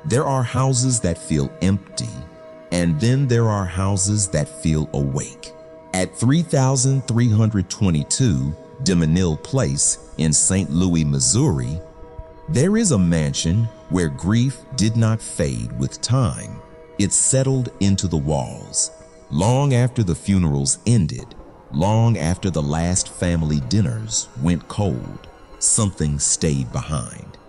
There are houses that feel empty, and then there are houses that feel awake. At 3322 DeMenil Place in St. Louis, Missouri, there is a mansion where grief did not fade with time. It settled into the walls. Long after the funerals ended, long after the last family dinners went cold, something stayed behind.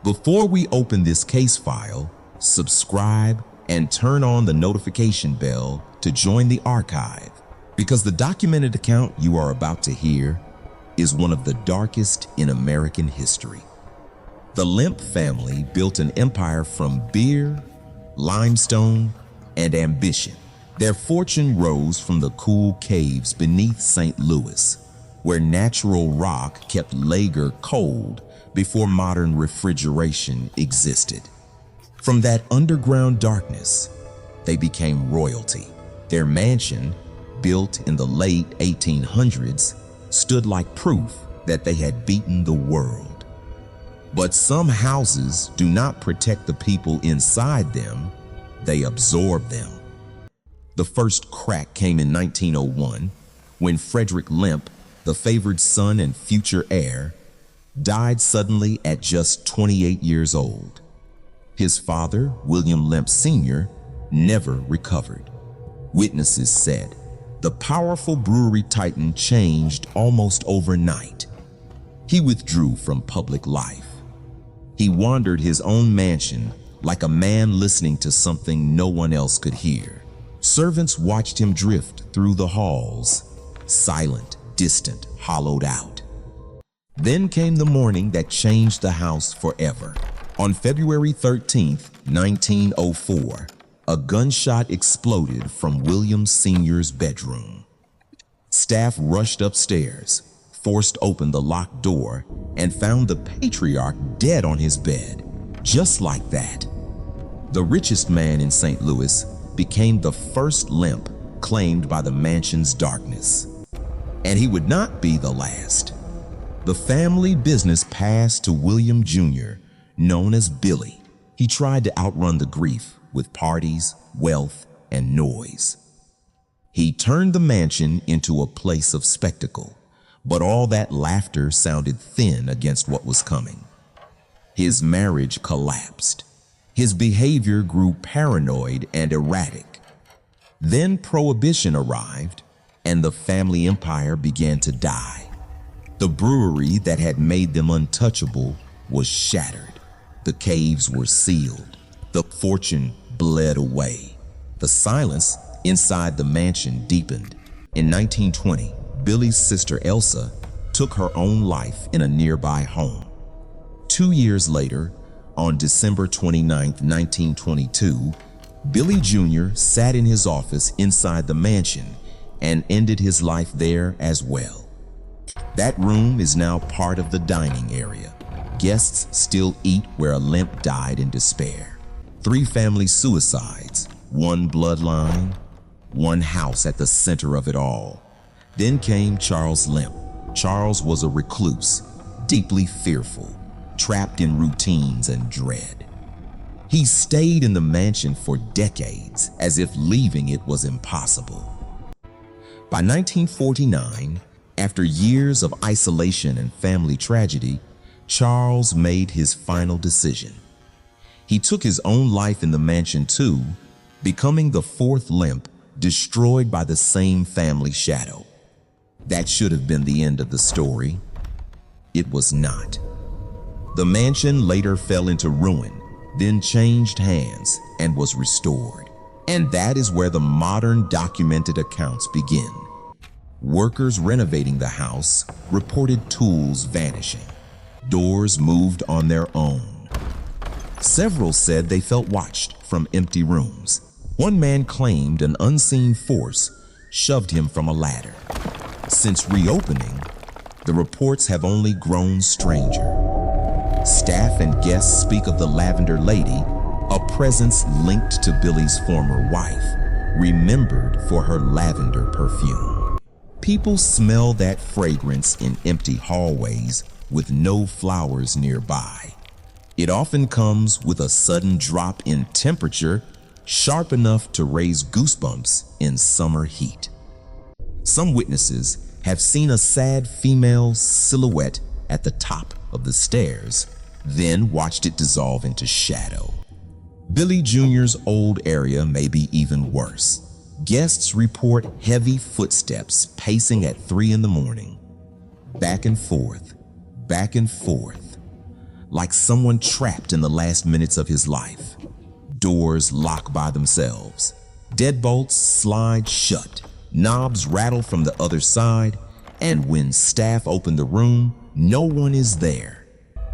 Before we open this case file, subscribe and turn on the notification bell to join the archive, because the documented account you are about to hear is one of the darkest in American history. The Lemp family built an empire from beer, limestone, and ambition. Their fortune rose from the cool caves beneath St. Louis, where natural rock kept Lager cold before modern refrigeration existed. From that underground darkness, they became royalty. Their mansion, built in the late 1800s, stood like proof that they had beaten the world. But some houses do not protect the people inside them, they absorb them. The first crack came in 1901 when Frederick Lemp, the favored son and future heir, died suddenly at just 28 years old. His father, William Lemp Sr., never recovered. Witnesses said the powerful brewery titan changed almost overnight. He withdrew from public life. He wandered his own mansion like a man listening to something no one else could hear. Servants watched him drift through the halls, silent, distant, hollowed out. Then came the morning that changed the house forever. On February 13th, 1904, a gunshot exploded from William Sr.'s bedroom. Staff rushed upstairs, forced open the locked door, and found the patriarch dead on his bed, just like that. The richest man in St. Louis became the first Lemp claimed by the mansion's darkness. And he would not be the last. The family business passed to William Jr., known as Billy. He tried to outrun the grief with parties, wealth, and noise. He turned the mansion into a place of spectacle, but all that laughter sounded thin against what was coming. His marriage collapsed. His behavior grew paranoid and erratic. Then Prohibition arrived, and the family empire began to die. The brewery that had made them untouchable was shattered. The caves were sealed. The fortune bled away. The silence inside the mansion deepened. In 1920, Billy's sister Elsa took her own life in a nearby home. 2 years later, on December 29, 1922, Billy Jr. sat in his office inside the mansion and ended his life there as well. That room is now part of the dining area. Guests still eat where a Lemp died in despair. 3 family suicides, 1 bloodline, 1 house at the center of it all. Then came Charles Lemp. Charles was a recluse, deeply fearful, trapped in routines and dread. He stayed in the mansion for decades, as if leaving it was impossible. By 1949, after years of isolation and family tragedy, Charles made his final decision. He took his own life in the mansion too, becoming the 4th Lemp destroyed by the same family shadow. That should have been the end of the story. It was not. The mansion later fell into ruin, then changed hands and was restored. And that is where the modern documented accounts begin. Workers renovating the house reported tools vanishing. Doors moved on their own. Several said they felt watched from empty rooms. One man claimed an unseen force shoved him from a ladder. Since reopening, the reports have only grown stranger. Staff and guests speak of the Lavender Lady, a presence linked to Billy's former wife, remembered for her lavender perfume. People smell that fragrance in empty hallways with no flowers nearby. It often comes with a sudden drop in temperature, sharp enough to raise goosebumps in summer heat. Some witnesses have seen a sad female silhouette at the top of the stairs, then watched it dissolve into shadow. Billy Jr.'s old area may be even worse. Guests report heavy footsteps pacing at 3 in the morning, back and forth, like someone trapped in the last minutes of his life. Doors lock by themselves, deadbolts slide shut, knobs rattle from the other side, and when staff open the room, no one is there.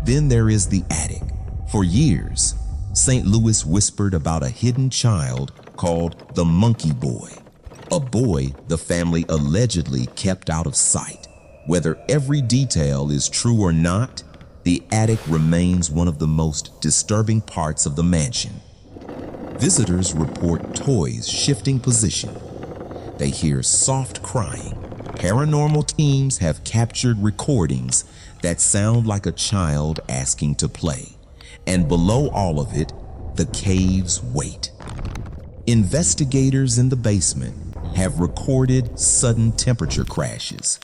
Then there is the attic. For years, St. Louis whispered about a hidden child called the Monkey Boy, a boy the family allegedly kept out of sight. Whether every detail is true or not, the attic remains one of the most disturbing parts of the mansion. Visitors report toys shifting position. They hear soft crying. Paranormal teams have captured recordings that sound like a child asking to play. And below all of it, the cave's weight. Investigators in the basement have recorded sudden temperature crashes,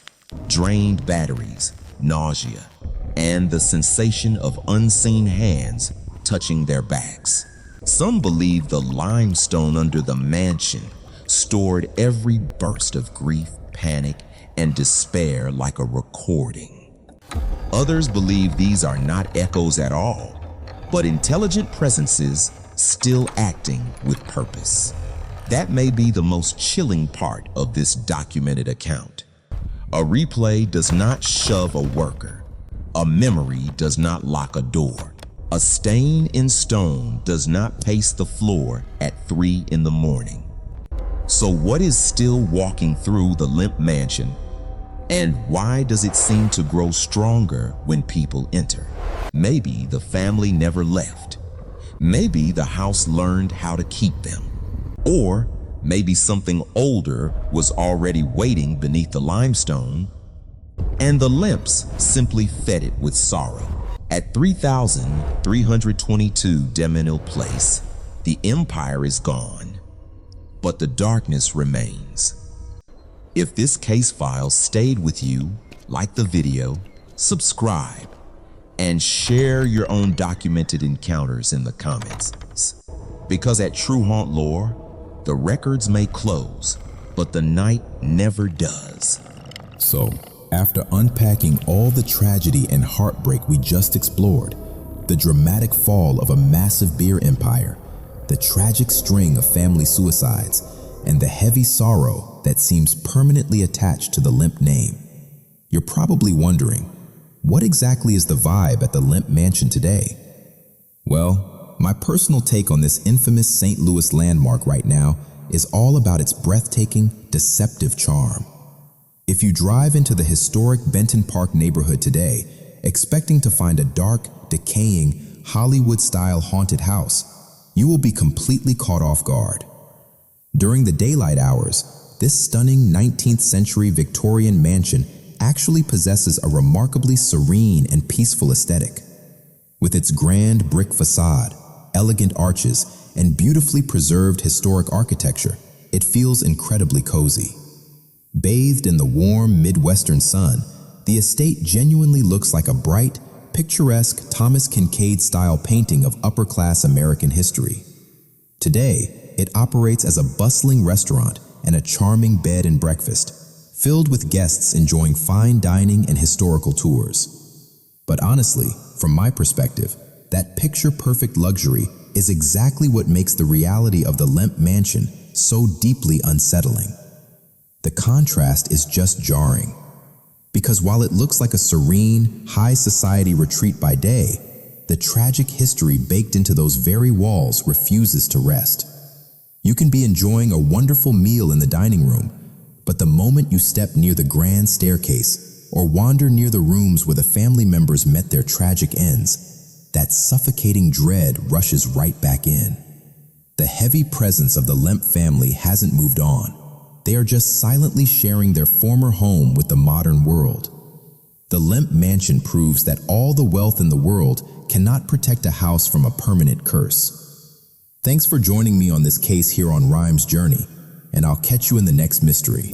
drained batteries, nausea, and the sensation of unseen hands touching their backs. Some believe the limestone under the mansion stored every burst of grief, panic, and despair like a recording. Others believe these are not echoes at all, but intelligent presences still acting with purpose. That may be the most chilling part of this documented account. A replay does not shove a worker. A memory does not lock a door. A stain in stone does not pace the floor at 3 in the morning. So what is still walking through the Lemp Mansion, and why does it seem to grow stronger when people enter? Maybe the family never left. Maybe the house learned how to keep them. Or maybe something older was already waiting beneath the limestone, and the Lemps simply fed it with sorrow. At 3322 DeMenil Place, the empire is gone, but the darkness remains. If this case file stayed with you, like the video, subscribe, and share your own documented encounters in the comments. Because at True Haunt Lore, the records may close, but the night never does. So, after unpacking all the tragedy and heartbreak we just explored, the dramatic fall of a massive beer empire, the tragic string of family suicides, and the heavy sorrow that seems permanently attached to the Lemp name, you're probably wondering, what exactly is the vibe at the Lemp Mansion today? Well, my personal take on this infamous St. Louis landmark right now is all about its breathtaking, deceptive charm. If you drive into the historic Benton Park neighborhood today, expecting to find a dark, decaying, Hollywood-style haunted house, you will be completely caught off guard. During the daylight hours, this stunning 19th century Victorian mansion actually possesses a remarkably serene and peaceful aesthetic. With its grand brick facade, elegant arches, and beautifully preserved historic architecture, it feels incredibly cozy. Bathed in the warm Midwestern sun, the estate genuinely looks like a bright, picturesque Thomas Kincaid-style painting of upper-class American history. Today, it operates as a bustling restaurant and a charming bed and breakfast, filled with guests enjoying fine dining and historical tours. But honestly, from my perspective, that picture-perfect luxury is exactly what makes the reality of the Lemp Mansion so deeply unsettling. The contrast is just jarring, because while it looks like a serene, high-society retreat by day, the tragic history baked into those very walls refuses to rest. You can be enjoying a wonderful meal in the dining room, but the moment you step near the grand staircase or wander near the rooms where the family members met their tragic ends, that suffocating dread rushes right back in. The heavy presence of the Lemp family hasn't moved on. They are just silently sharing their former home with the modern world. The Lemp Mansion proves that all the wealth in the world cannot protect a house from a permanent curse. Thanks for joining me on this case here on Rhyme's Journey, and I'll catch you in the next mystery.